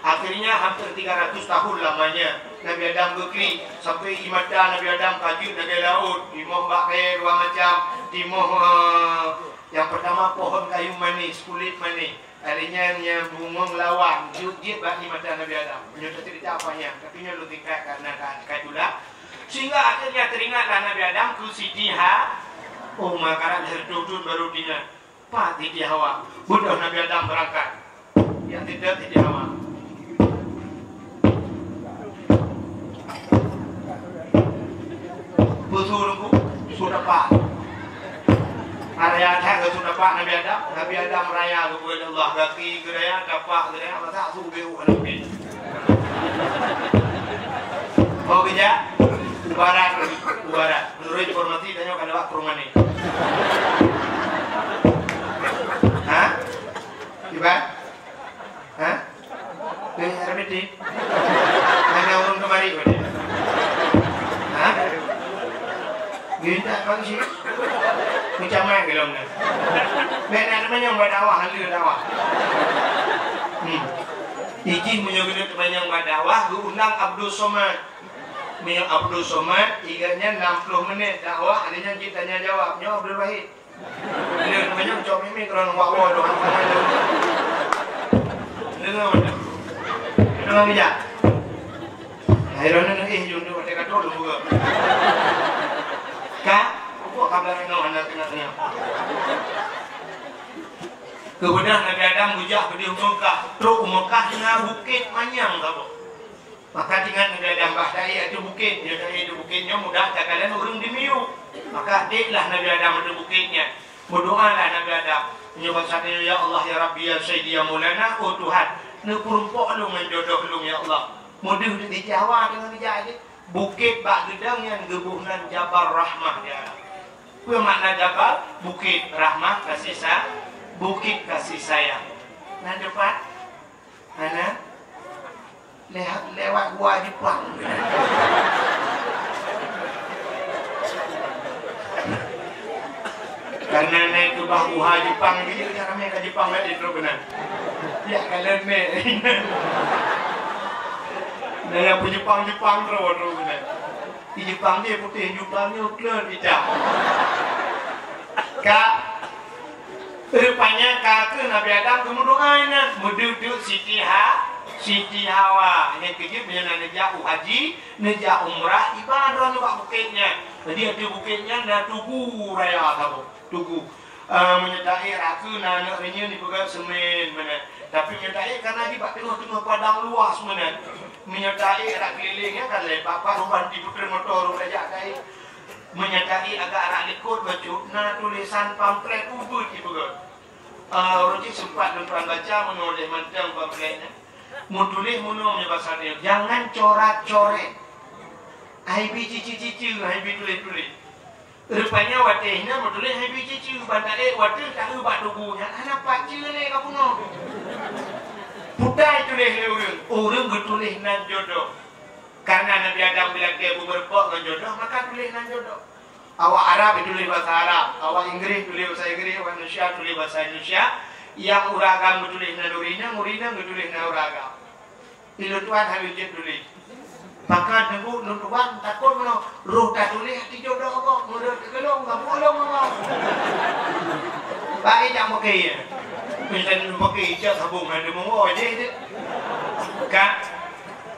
Akhirnya hampir 300 tahun lamanya Nabi Adam berkri sampai imada Nabi Adam kajut dari laut timoh bakir dua macam timoh yang pertama pohon kayu manis kulit manis akhirnya yang bunga lawan jujit bagi imada Nabi Adam menyebut cerita apanya tapi nya lu tingkat karena kajulah sehingga akhirnya teringatlah Nabi Adam ke Siti Hawa makaran herdudun baru dinya Pak Siti Hawa budak Nabi Adam berangkat yang tidak Hawa betul sudah Pak area tag sudah Pak Nabi Adam raya kepada Allah kaki geraya dapat geraya masa subuh alhamdulillah mau kerja barat menurut informasi tanya kan Pak perumahan ini Iban ini remedi hanya orang kemari Kita kan sih. Macam mana kalau nak? Benar namanya badawah, halir dawah. Izin menyuruh temannya badawah, diundang Abdul Somad. Minyak Abdul Somad, iganya 60 menit dakwah, adanya kita tanya jawabnya Abdul Wahid. Dia namanya cok mimi kerana wawa doang tangan jauh. Dengar mana? Dengar bijak. Akhirnya jom dia kata kata dulu juga. Kak, apa kabar engkau anak tengah-tengah? Kemudian Nabi Adam bujak ke di Mekah, terus Mekah dengan bukit manyang tak apa. Maka dengan Nabi Adam bahdai ada bukit, dia dari bukitnya mudah tak kalian orang di miu. Maka deklah Nabi Adam ada bukitnya. Berdoalah Nabi Adam. Menyebut satunya ya Allah ya Rabbi ya Sayyidi ya Maulana, oh Tuhan, nak perumpuk lu menjodoh lu ya Allah. Mudah di Jawa dengan dijadi. Bukit bak gedang yang gebuhnan Jabal Rahmah dia. Apa makna Jabal? Bukit Rahmah kasih sayang, bukit kasih sayang. Nah depan, mana? Lewat gua Jepang. Karena naik ke gua Jepang dia cara mereka Jepang lagi terus benar. Ya kalian ni. Naya pun Jepang terus benar. Di Jepang dia putih, Jepang dia clear tidak. Kak, rupanya kakak Nabi Adam kemudian muduk Siti Hawa yang kerja punya nejak haji, nejak umrah, ibadah juga bukitnya. Jadi ada bukitnya dah tugu raya tahu, tugu. Menyertai raku nak renyah ni bukan semen mana. Tapi menyertai karena di tengah-tengah padang luas mana. Menyertai rak kelilingnya kan lepas rumah di putra motor raja kai. Menyertai agak arak likut baju, na tulisan pamflet ubud di bukan. Rojik sempat tuan baca menulis mantang pamfletnya. Mutulis munumnya bahasa dia. Jangan corak-coret. IB cici-cici, IB tulis-tulis. Rupanya watihnya mutulis IB cici. Bantai watih tak ubah tubuhnya. Anak pakcik ni kamu no. Putai tulis orang. Orang bertulis nan jodoh. Karena Nabi Adam bila dia berbuat dengan jodoh, maka tulis nan jodoh. Awak Arab tulis bahasa Arab. Awak Inggeris tulis bahasa Inggeris. Awak Indonesia tulis bahasa Indonesia. Yang uragam bertulis nan urina bertulis nan uragam. Ilu Tuhan habis dia tulis. Maka nunggu Tuhan takut mana roh tak tulis hati jodoh apa? Mudah tergelong, tak bolong apa? Baik tak pakai ya. Misalnya pakai ijaz sabung ada mau aja itu. Kan?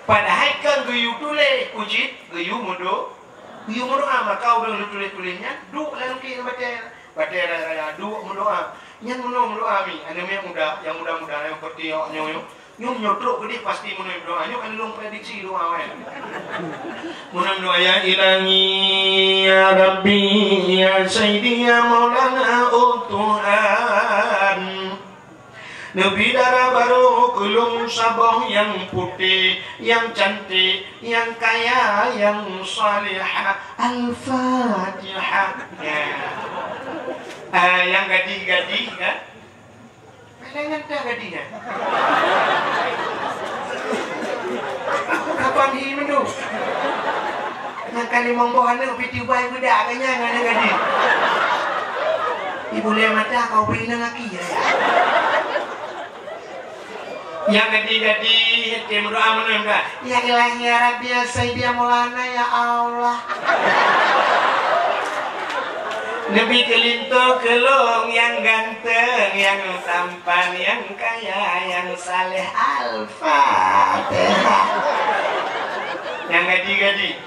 Padahal kan gayu tulis ujit, gayu mudo maka orang tulis-tulisnya duk lalu kita baca raya duk mudoa. Yang mudo ami, ada yang muda yang seperti nyoyo. Nyum nyotrok gede pasti menurut doa. Nyum kan long prediksi doa kan. Menurut doa ya ilahi ya Rabbi ya Sayyidi ya Maulana oh Tuhan. Nabi darah baru kulung sabah yang putih, yang cantik, yang kaya, yang salihah. Al-Fatihah. Yang gadis-gadis kan? Jangan tak gadisnya. Kapan hidup tu? Yang kali membawa anak piti bayi budak kanya dengan gadis. Ibu lihat mata kau beri dengan laki ya. Yang gadis-gadis dia berdoa mana? Ya ilahi ya Rabbi ya Sayyidi ya Maulana ya Allah. Nabi kelinto kelong yang ganteng, yang tampan, yang kaya, yang saleh Al-Fatihah. Yang gadi-gadi.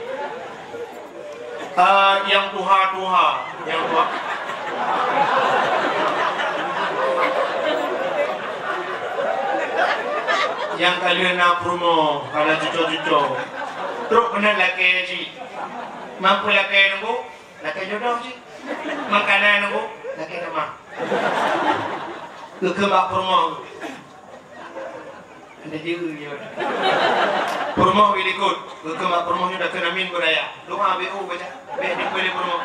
Yang tuha-tuha, yang tuha. Yang kalian nak promo, kalau cucu-cucu. Terus benar laki haji. Mampu laki nunggu, laki jodoh sih. Makanan nunggu, laki nama. Kekembak promo. Ada dia. Promo ikut. Kekembak promonya dah kena min beraya. Doa BO baca. Baik dipilih promo.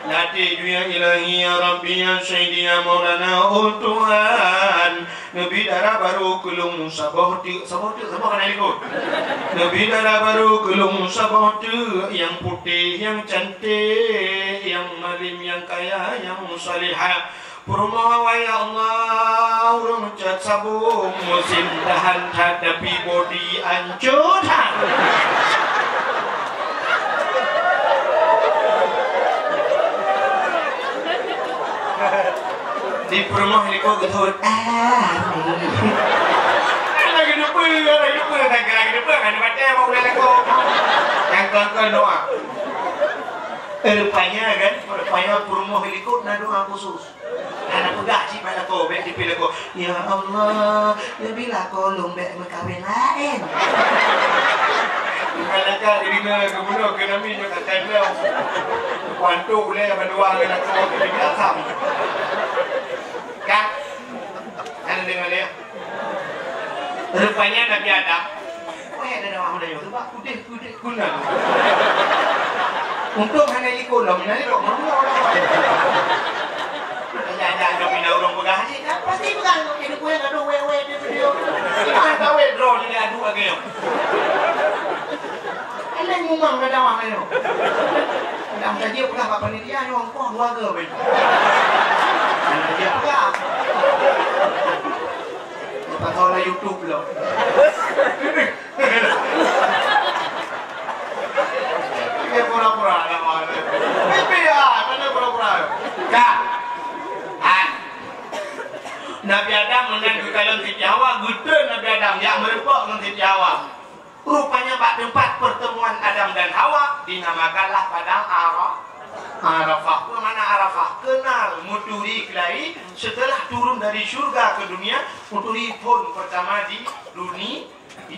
Latih ya ilahi ya rabbi ya sayyidi ya maulana oh Tuhan. Nabi darah baru kelung sabah kan ikut. Nabi darah baru kelung sabah yang putih yang cantik yang malim yang kaya yang salihah. Purmawa ya Allah urung cat sabung musim tahan hadapi body ancuran. Di rumah ni kau getut lagi depan kan baca mau boleh kau yang kau doa rupanya kan rumah ni kau nak doa khusus anak pegah si pada kau baik dipilih kau ya Allah bila kau lombek berkahwin lain malaikat dirinya kemudian kena minyak akan lau wantu boleh berdua kena kau kena asam kan anda dengar dia rupanya Nabi Adam ada nama muda itu pak kudet guna untuk hanya ikut lah minat itu mana jangan dopina orang pegang haji pasti pegang ini kue ada wewe di video kita tahu draw jadi adu lagi yo ini ngomong ada apa yo dalam saja pegang apa panitia yang kau dua ke ben dia pegang apa tahu lah YouTube loh dia pura-pura ada mana pipi ya mana pura-pura kak Nabi Adam menanggung dalam Siti Hawa, gudun Nabi Adam yang merepok dengan Siti Hawa. Rupanya pada tempat pertemuan Adam dan Hawa dinamakanlah padang Arafah. Mana Arafah? Kenal muturi kelahi setelah turun dari surga ke dunia, muturi pun pertama di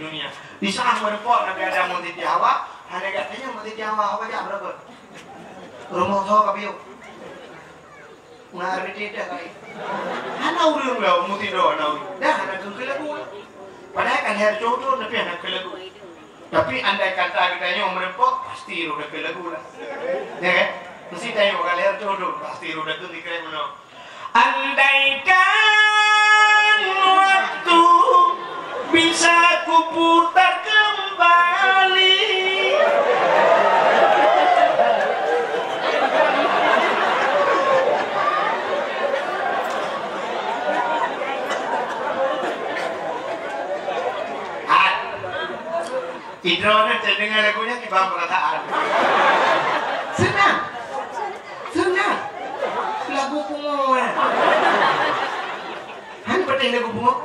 dunia. Di saat merepok Nabi Adam dengan Siti Hawa, ada katanya Siti Hawa apa aja berapa? Rumah tahu kabiu. Ngarep tidak kali. Hana urang lah muti do na. Dah hana kelagu. Padahal kan hari jodoh tapi hana kelagu. Tapi andai kata kitanya merempok pasti udah kelagu lah. Ya kan? Mesti tanya kalau hari jodoh pasti udah tu dikira mana. Andaikan waktu bisa kuputar kembali. Idrona dengar lagunya tiba perkataan. Senang. Lagu pungo. Han penting lagu pungo.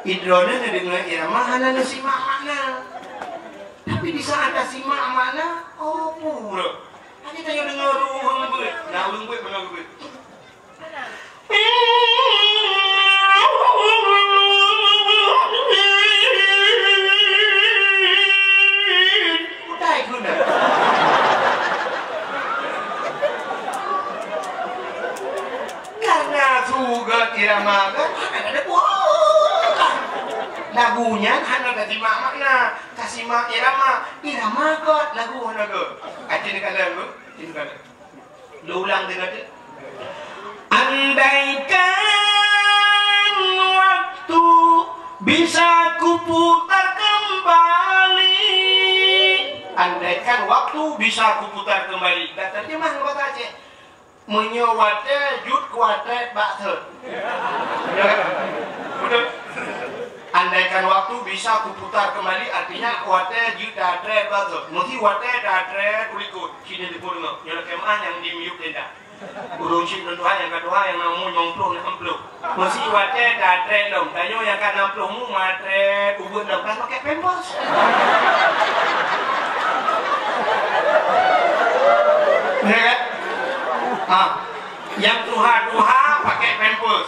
Idrona dengar irama hana simak makna. Tapi di saat ada simak makna, oh pura. Hanya tanya dengar ruang gue. Nah ulung gue benar gue. Karena juga irama kan ada lagunya kan ada simak makna kasih mak irama kok lagu hana ke acin kalau ini kan lu ulang dengan dia andaikan waktu bisa kuputar kembali. Andaikan waktu bisa kuputar kembali. Dan terjemah kata Aceh. Menyewate jut kuate bakter. Betul. Andaikan waktu bisa kuputar kembali artinya kuate jut datre bakter. Mesti kuate datre kulikut. Sini di purno. Yang kemah yang di miuk tenda. Urung cip dan Tuhan yang kedua yang namu nyomplung yang ampluk. Mesti kuate datre dong. Tanyo yang kan amplungmu matre ubun dong. Kan pakai pempos. Ya kan? Yang Tuhan pakai pempus.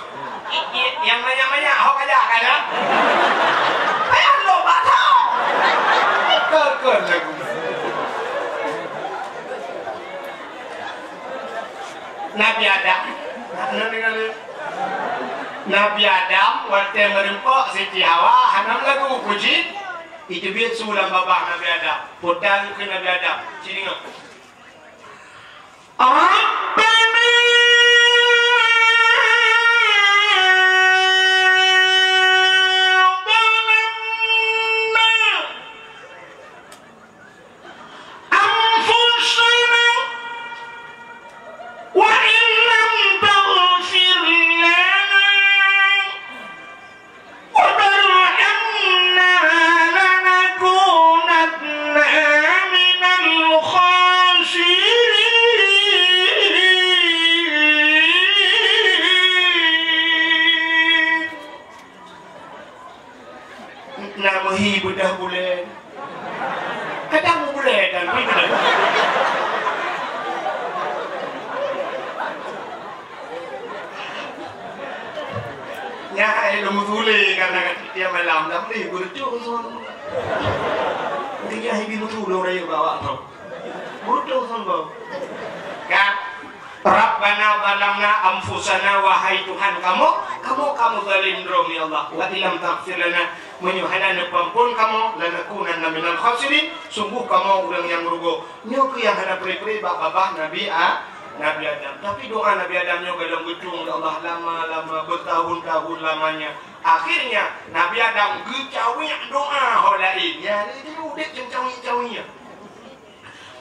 Yang banyak ahok aja kan ya? Ayo lo batau. Kekal lagu. Nabi Adam waktu merempok Siti Hawa hanam lagu puji itu biar sulam babah Nabi Adam. Potang ke Nabi Adam. Sini ngok. Namahi bedah bulan. Kadang bulan dan bulan. Nya ai lu mutule karena dia malam lam ni burjo son. Dia hibi mutulo rai bawa tu. Burjo son bawa. Kan Rabbana zalamna anfusana, wahai Tuhan kamu zalim drom ya Allah. Wa illam taghfir lana, menyuhana pampun kamu, lanakunanna minal khasirin, sungguh kamu orang yang merugi. Nyo ke yang ada peri-peri babah Nabi Adam. Tapi doa Nabi Adam nyo kadang gedung ya Allah lama-lama bertahun-tahun lamanya. Akhirnya Nabi Adam gecawi doa holain. Ya ini udah cawi-cawi.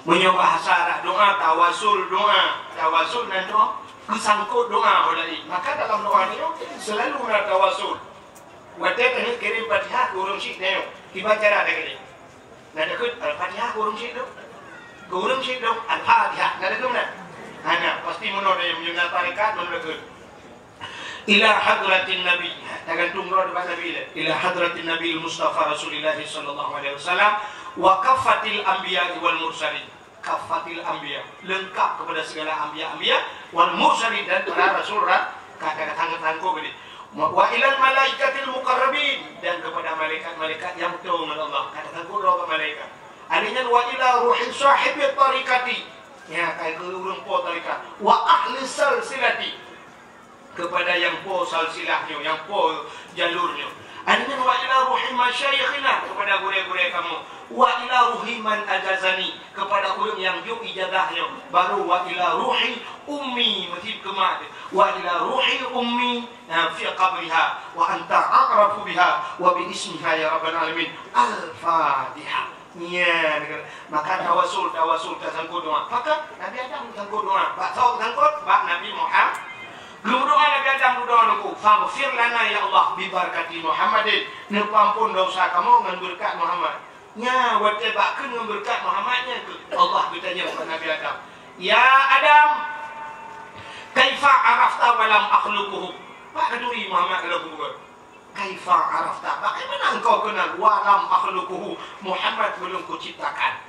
Menyoba hasara doa tawasul dan doa kesangkut doa oleh. Maka dalam doa ini selalu ada tawasul. Waktu ini kirim Fatihah kurung syik neo dibaca ada gini. Nada kut Al-Fatihah kurung syik dong Al-Fatihah nada kut nak. Hanya pasti menurut yang menjadi tarikat menurut kut. Ila hadratin Nabi, tergantung roh depan Nabi. Ila hadratin Nabi Mustafa Rasulullah sallallahu alaihi wasallam. Wa kafatil anbiya wal mursalin. Kafatil anbiya, lengkap kepada segala anbiya wal mursalin dan para rasul kata tangan-tanganku gini. Wa ilal malaikatil muqarrabin, dan kepada malaikat-malaikat yang betul dengan Allah. Kata-kata roh malaikat. Adanya wa ila ruhi sahibi tariqati. Ya, kayak urang po tarikat. Wa ahli silsilati, kepada yang po silsilahnya, yang po jalurnya. Adanya wa ila ruhi masyayikhina, kepada guru-guru kamu. Wa ila ruhi man ajazani, kepada orang yang juk ijazahnya. Baru wa ila ruhi ummi, mesti kemat. Wa ila ruhi ummi fi qabriha wa anta a'rafu biha wa bi ismiha ya rabbal alamin. Al-Fatihah. Ya, maka tawasul tersangkut doa. Maka Nabi Adam tersangkut doa. Pak tahu tersangkut, Pak Nabi Muhammad. Belum doa Nabi Adam doa aku. Faghfir lana ya Allah bi barakati Muhammadin. Nepampun dosa kamu dengan berkat Muhammad. Nya wate bakkeun dengan berkat Muhammadnya Allah bertanya kepada Nabi Adam. Ya Adam, kaifa arafta wa lam akhluquhu? Pak kedui Muhammad lagu buat. Kaifa arafta? Bagaimana engkau kenal wa lam akhluquhu? Muhammad belum kuciptakan.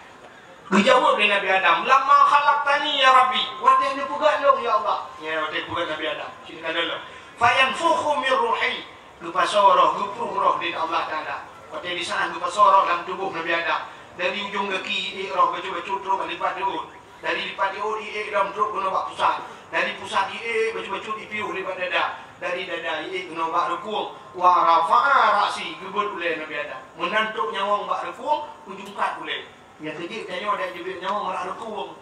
Dijawab oleh Nabi Adam, lama khalaqtani ya Rabbi. Wate ni pugat long ya Allah. Ya wate pugat Nabi Adam. Ceritakan dulu. Fayanfukhu min ruhi. Gepasoroh, gepruh roh dari Allah Taala. Wate di sana gepasoroh dalam tubuh Nabi Adam. Dari ujung kaki roh baju-baju terus lipat diur. Dari lipat diur dalam terus guna bak pusat. Dari pusat baju-baju dipiuh lipat dada. Dari dada guna bak rekung. Wa rafa'a ra'si, gebut oleh Nabi Adam. Menantuk nyawang bak rekung, ujung kat boleh. Ya kejip tanya ada jebit nyawang marak rekung.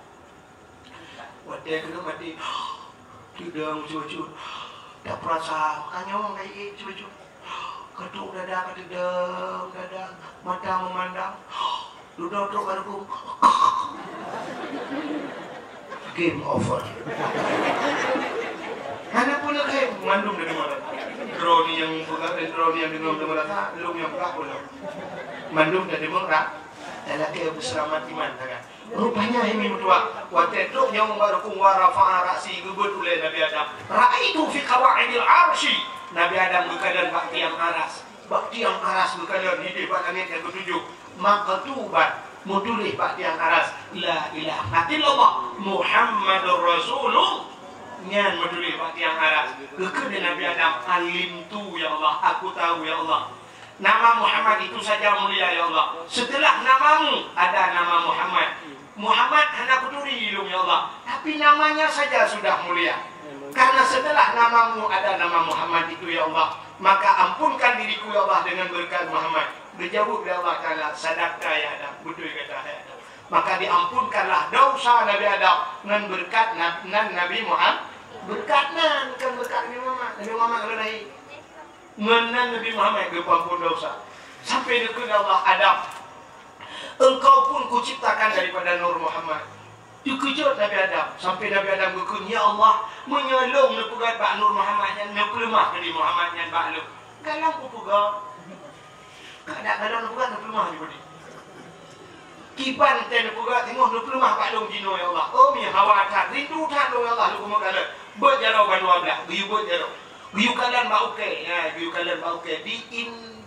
Wate kena mati. Tidak baju-baju. Tak perasa makan nyawang kayak baju-baju. Ketuk dada, kededeng dada, mata memandang. Duduk teruk rekung. Game over. Karena punya kayak mengandung dari mana? Drone yang bukan drone yang dengan merata, belum yang bukan pula. Mandum dari merata, ada kayak berselamat iman, kan? Rupanya ini mutua. Waktu itu yang membaruku warafa arasi gebut oleh Nabi Adam. Raitu fi qawaidil arsy. Nabi Adam berkeadaan bak tiang aras. Bak tiang aras berkeadaan di depan langit yang ketujuh. Maktubat mutulih bak tiang aras. La ilaha illallah Muhammadur Rasulullah. Nyan meduli bak tiang aras. Kepada Nabi Adam, alim tu ya Allah, aku tahu ya Allah. Nama Muhammad itu saja mulia ya Allah. Setelah namamu ada nama Muhammad. Muhammad hanya kuturi ilmu ya Allah. Tapi namanya saja sudah mulia. Karena setelah namamu ada nama Muhammad itu ya Allah. Maka ampunkan diriku ya Allah dengan berkat Muhammad. Dijawab oleh Allah Ta'ala, sadaqta ya Adam, betul kata Adam. Maka diampunkanlah dosa Nabi Adam dengan berkat Nabi Muhammad. Berkat nan, kan berkat Nabi Muhammad. Nabi Muhammad kalau naik ngenan Nabi Muhammad ke ampun dosa. Sampai dekat Allah Adam, engkau pun kuciptakan daripada Nur Muhammad. Dikejut Nabi Adam. Sampai Nabi Adam berkata, ya Allah, menyolong nepugat Pak Nur Muhammad yang nepelemah dari Muhammad yang Pak Lu. Galang ku puga. Kadang-kadang nepugat nepelemah juga ni. Kipan ten nepugat tengok nepelemah Pak Lu jino ya Allah. Oh mi hawa tak rindu tak lu ya Allah lu kumagala. Berjarau banua belah. Giyu berjarau. Giyu kalian bau ke. Ya, giyu kalian bau ke di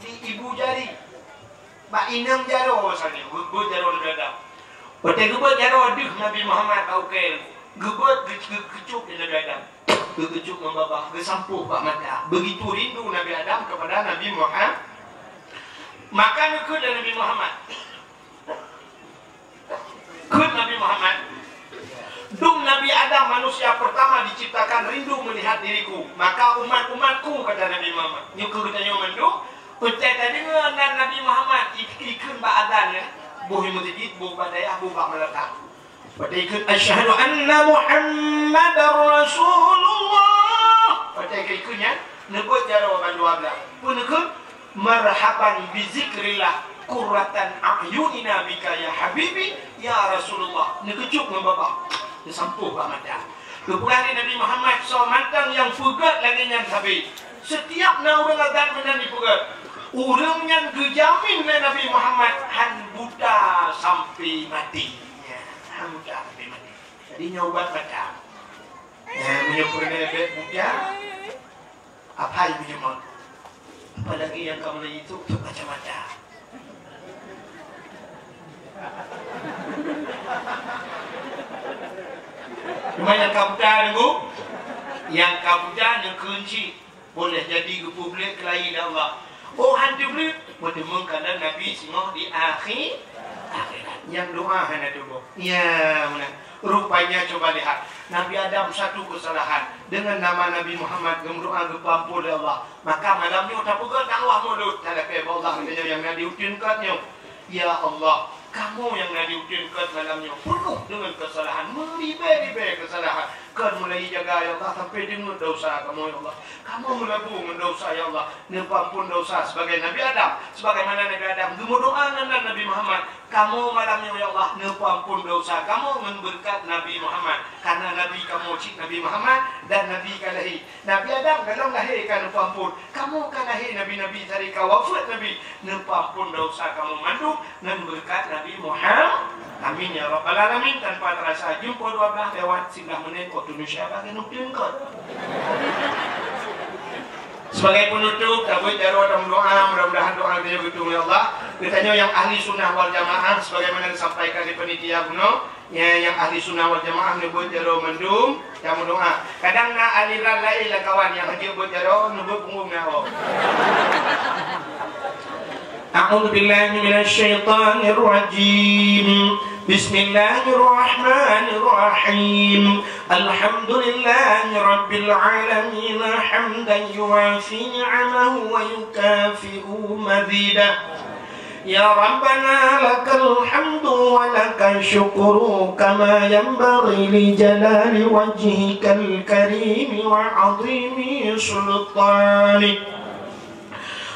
ibu jari. Pak Inang jarau asalnya. Berjarau Nabi Adam. Waktu gebet jarau aduh Nabi Muhammad bau ke. Gebet kecup di Nabi Adam. Kecup membabah, kesampuh Pak Mata. Begitu rindu Nabi Adam kepada Nabi Muhammad. Maka nekut Nabi Muhammad. Kut Nabi Muhammad. Dung Nabi Adam manusia pertama diciptakan rindu melihat diriku. Maka umat-umatku kata Nabi Muhammad. Nyukur tanya mendung. Ucap tadi dengan Nabi Muhammad ikut ba'adan ya. Buhi masjid, buh badayah, buh bak meletak. Pada ikut asyhadu anna Muhammadar Rasulullah. Pada ikutnya nebut jara bandua belah. Pun ikut marhaban bi zikrillah qurratan a'yunina bika ya habibi ya Rasulullah. Nekecuk membabak. Disampuh Pak Mata. Kepulangan Nabi Muhammad so mantang yang fugat lagi yang habis. Setiap na orang adat menang dipugat. Orang yang kejamin oleh Nabi Muhammad han buta sampai mati. Ya, han buta sampai mati. Jadi nyobat baca. Ya, punya bebek buta. Apa yang punya mak? Apalagi yang kamu lagi itu baca-baca. Cuma yang kabuta dengu, yang kabuta yang kunci boleh jadi ke publik kelahi Allah. Oh hantu beli, menemukan Nabi singoh di akhirat. Yang doa hanya dulu. Ya, mana? Rupanya coba lihat. Nabi Adam satu kesalahan dengan nama Nabi Muhammad berdoa kepada Allah. Maka malamnya tak pegang dakwah mulut. Tak ada Allah yang Nabi utinkannya. Ya Allah, kamu yang Nabi utinkan malamnya penuh dengan kesalahan, meribe-ribe kesalahan. Kan mulai jaga ya Allah sampai dengan dosa kamu ya Allah. Kamu melabuh dengan dosa ya Allah. Nempampun dosa sebagai Nabi Adam. Sebagaimana Nabi Adam berdoa dengan Nabi Muhammad. Kamu malamnya ya Allah nempampun dosa kamu berkat Nabi Muhammad. Karena Nabi kamu cik Nabi Muhammad dan Nabi kalahi. Nabi Adam kalau lahirkan nempampun. Kamu kan lahir Nabi-Nabi dari wafat Nabi. Nempampun dosa kamu manduk dengan berkat Nabi Muhammad. Amin ya Rabbal Alamin. Tanpa terasa jumpa 12 lewat 9 menit Indonesia bagi nuklir kot. Sebagai penutup, tabut jaruh dalam doa, mudah-mudahan doa kita betul ya Allah. Kitanya yang ahli sunnah wal jamaah, sebagaimana disampaikan di penitia kuno, yang ahli sunnah wal jamaah nyebut jaruh mendung, yang doa. Kadang nak aliran lain lah kawan yang nyebut jaruh, nyebut punggungnya Allah. A'udzu billahi minasy syaithanir rajim. Bismillahirrahmanirrahim. Alhamdulillahi rabbil alamin hamdan yuwafi ni'amahu wa yukafi'u mazidah. Ya Rabbana lakal hamdu wa lakal syukru kama yanbaghi li jalali wajhikal karim wa 'azimi sultanik.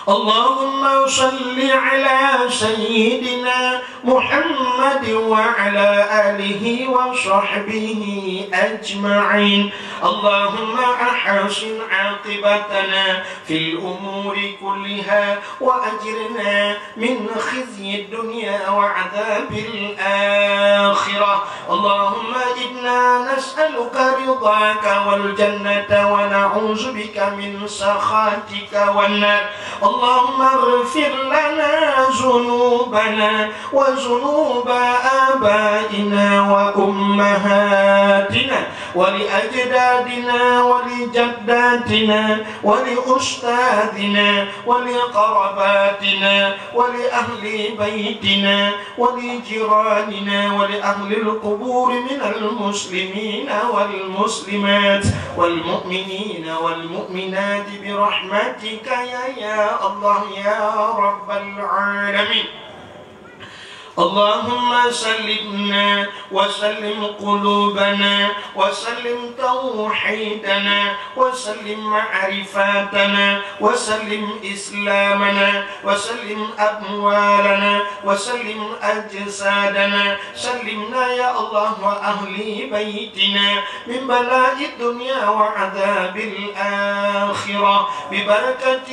Allahumma salli ala sayyidina Muhammad wa ala alihi wa sahbihi ajma'in. Allahumma ahsin aqibatana fil umuri kulliha wa ajirna min khizyi dunya wa adzabil akhirah. Allahumma inna nas'aluka ridhaka wal jannata wa na'udzubika min sakhatika wan nar. Allahumma ighfir lana dhunubana wa dhunuba abaina wa ummahatina ولأجدادنا ولجداتنا ولأستاذنا ولقرباتنا ولأهل بيتنا ولجيراننا ولأهل القبور من المسلمين والمسلمات والمؤمنين والمؤمنات برحمتك يا الله يا رب العالمين. اللهم سلمنا وسلم قلوبنا وسلم توحيدنا وسلم معرفاتنا وسلم إسلامنا وسلم أموالنا وسلم أجسادنا. سلمنا يا الله وأهل بيتنا من بلاء الدنيا وعذاب الآخرة ببركة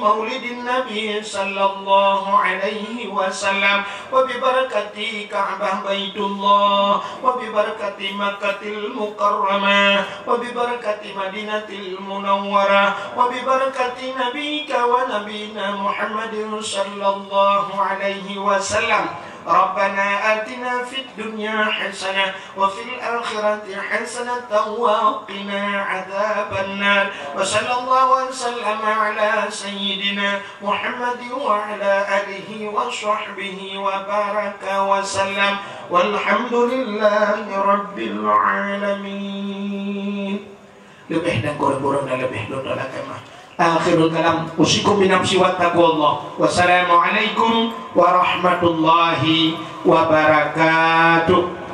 مولد النبي صلى الله عليه وسلم وببركة كعبة بيت الله وببركة مكة المكرمة وببركة مدينة المنورة وببركة نبيك ونبينا محمد صلى الله عليه وسلم. ربنا آتنا في الدنيا حسنة وفي الآخرة حسنة وقنا عذاب النار. وصلى الله وسلم على سيدنا محمد وعلى آله وصحبه وبارك وسلم والحمد لله رب العالمين. Lebih dan kurang dan lebih doa agama. Akhirul kalam usikum binafsi wa taqwallah. Wassalamualaikum warahmatullahi wabarakatuh.